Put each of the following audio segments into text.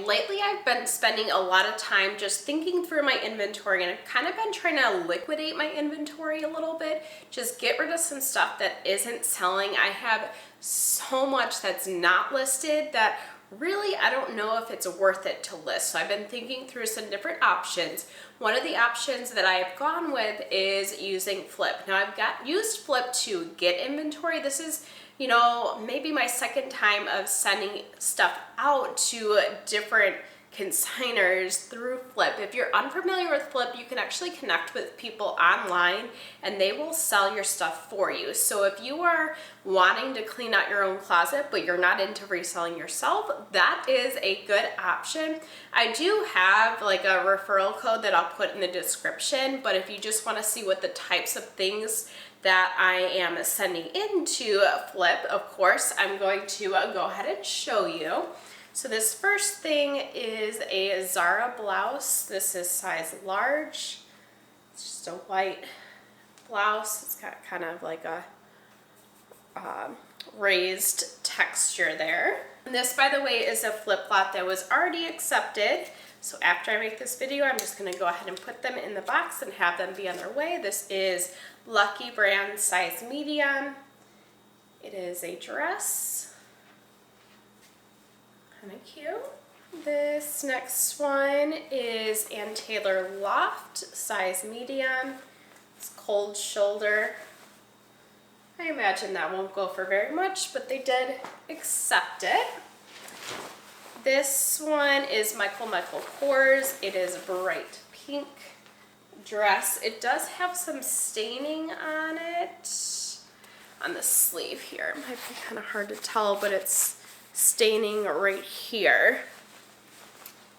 lately I've been spending a lot of time just thinking through my inventory, and I've kind of been trying to liquidate my inventory a little bit, just get rid of some stuff that isn't selling. I have so much that's not listed that really I don't know if it's worth it to list. So I've been thinking through some different options. One of the options that I've gone with is using Flyp. Now I've used Flyp to get inventory. This is, you know, maybe my second time of sending stuff out to different consigners through Flyp. If you're unfamiliar with Flyp, you can actually connect with people online and they will sell your stuff for you. So if you are wanting to clean out your own closet, but you're not into reselling yourself, that is a good option. I do have like a referral code that I'll put in the description, but if you just want to see what the types of things that I am sending into Flyp, of course, I'm going to go ahead and show you. So this first thing is a Zara blouse. This is size large. It's just a white blouse. It's got kind of like a raised texture there. And this, by the way, is a Flyp lot that was already accepted. So after I make this video, I'm just gonna go ahead and put them in the box and have them be on their way. This is Lucky brand, size medium. It is a dress. Kind of cute. This next one is Ann Taylor Loft, size medium. It's cold shoulder. I imagine that won't go for very much, but they did accept it. This one is Michael Kors. It is bright pink dress. It does have some staining on it, on the sleeve here. It might be kind of hard to tell, but it's staining right here.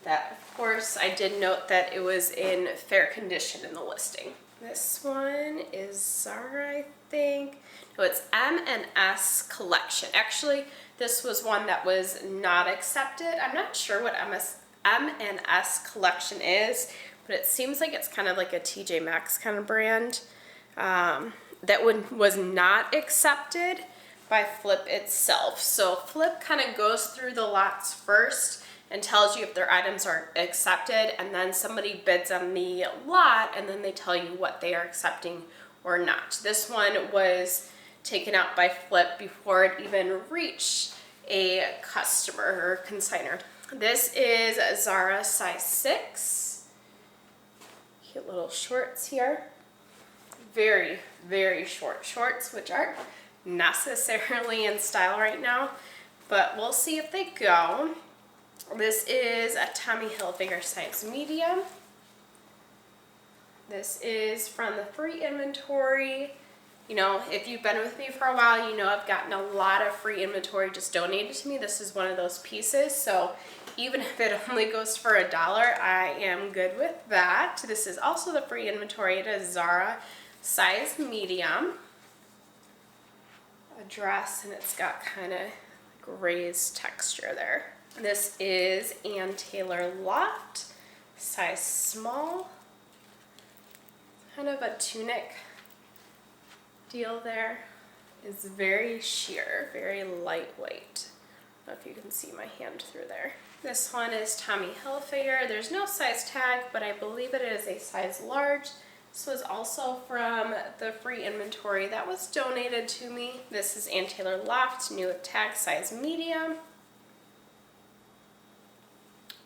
That, of course, I did note that it was in fair condition in the listing. This one is Zara, I think. No, it's M&S collection. Actually, this was one that was not accepted. I'm not sure what M&S collection is, but it seems like it's kind of like a TJ Maxx kind of brand. That one was not accepted by Flyp itself. So Flyp kind of goes through the lots first and tells you if their items are accepted, and then somebody bids on the lot and then they tell you what they are accepting or not. This one was taken out by Flyp before it even reached a customer or consignor. This is Zara, size 6. Cute little shorts here. Very, very short shorts, which aren't necessarily in style right now, but we'll see if they go. This is a Tommy Hilfiger, size medium. This is from the free inventory. You know, if you've been with me for a while, you know I've gotten a lot of free inventory just donated to me. This is one of those pieces, so even if it only goes for $1, I am good with that. This is also the free inventory. It is Zara, size medium. A dress, and it's got kind of like raised texture there. This is Ann Taylor Loft, size small. Kind of a tunic deal there. It's very sheer, very lightweight. I don't know if you can see my hand through there. This one is Tommy Hilfiger. There's no size tag, but I believe it is a size large. This was also from the free inventory that was donated to me. This is Ann Taylor Loft, new with tag, size medium.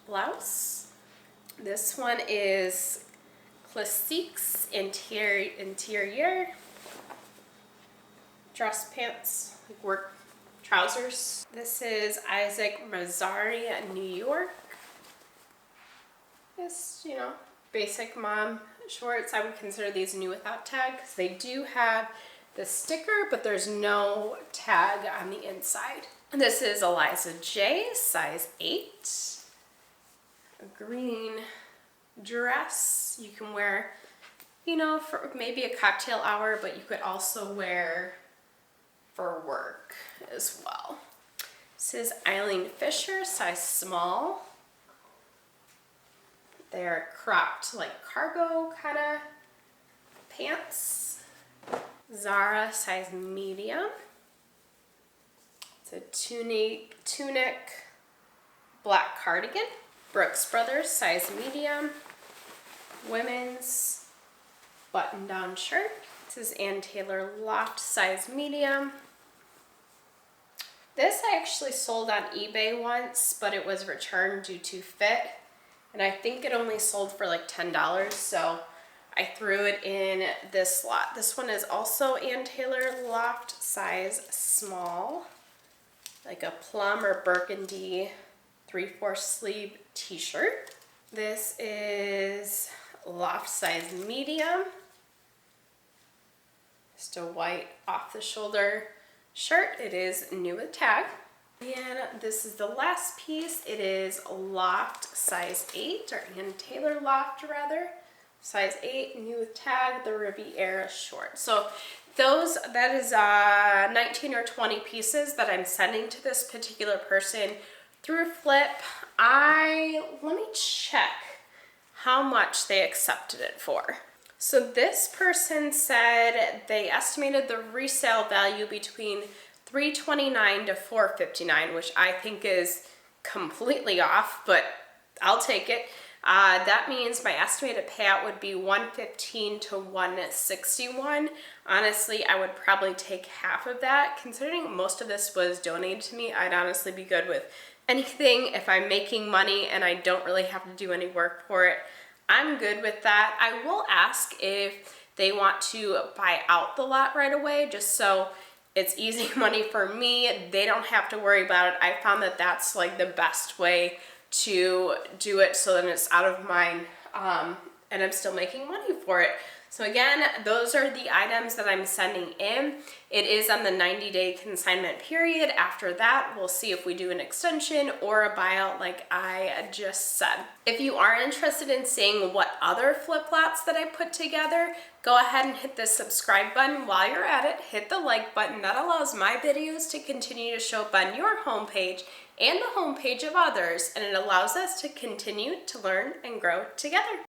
Blouse. This one is Classiques interior. Dress pants, like work trousers. This is Isaac Mazzari, New York. Just, you know, basic mom shorts. I would consider these new without tag because they do have the sticker, but there's no tag on the inside. And this is Eliza J, size 8. A green dress you can wear, you know, for maybe a cocktail hour, but you could also wear for work as well. This is Eileen Fisher, size small. They're cropped like cargo kind of pants. Zara, size medium. It's a tunic black cardigan. Brooks Brothers, size medium, women's button-down shirt. This is Ann Taylor Loft, size medium. This I actually sold on eBay once, but it was returned due to fit. And I think it only sold for like $10, so I threw it in this lot. This one is also Ann Taylor Loft, size small. Like a plum or burgundy 3/4 sleeve t-shirt. This is Loft, size medium. Just a white off the shoulder shirt. It is new with tag. And this is the last piece. It is Loft, size 8, or Ann Taylor Loft rather, size 8, new with tag, the Riviera short. So that is 19 or 20 pieces that I'm sending to this particular person through Flyp. Let me check how much they accepted it for. So this person said they estimated the resale value between $329 to $459, which I think is completely off, but I'll take it. That means my estimated payout would be $115 to $161. Honestly, I would probably take half of that. Considering most of this was donated to me, I'd honestly be good with anything. If I'm making money and I don't really have to do any work for it, I'm good with that. I will ask if they want to buy out the lot right away, just so it's easy money for me. They don't have to worry about it. I found that that's like the best way to do it, so then it's out of mine and I'm still making money for it. So again, those are the items that I'm sending in. It is on the 90-day consignment period. After that, we'll see if we do an extension or a buyout like I just said. If you are interested in seeing what other flip lots that I put together, go ahead and hit the subscribe button. While you're at it, hit the like button. That allows my videos to continue to show up on your homepage and the homepage of others, and it allows us to continue to learn and grow together.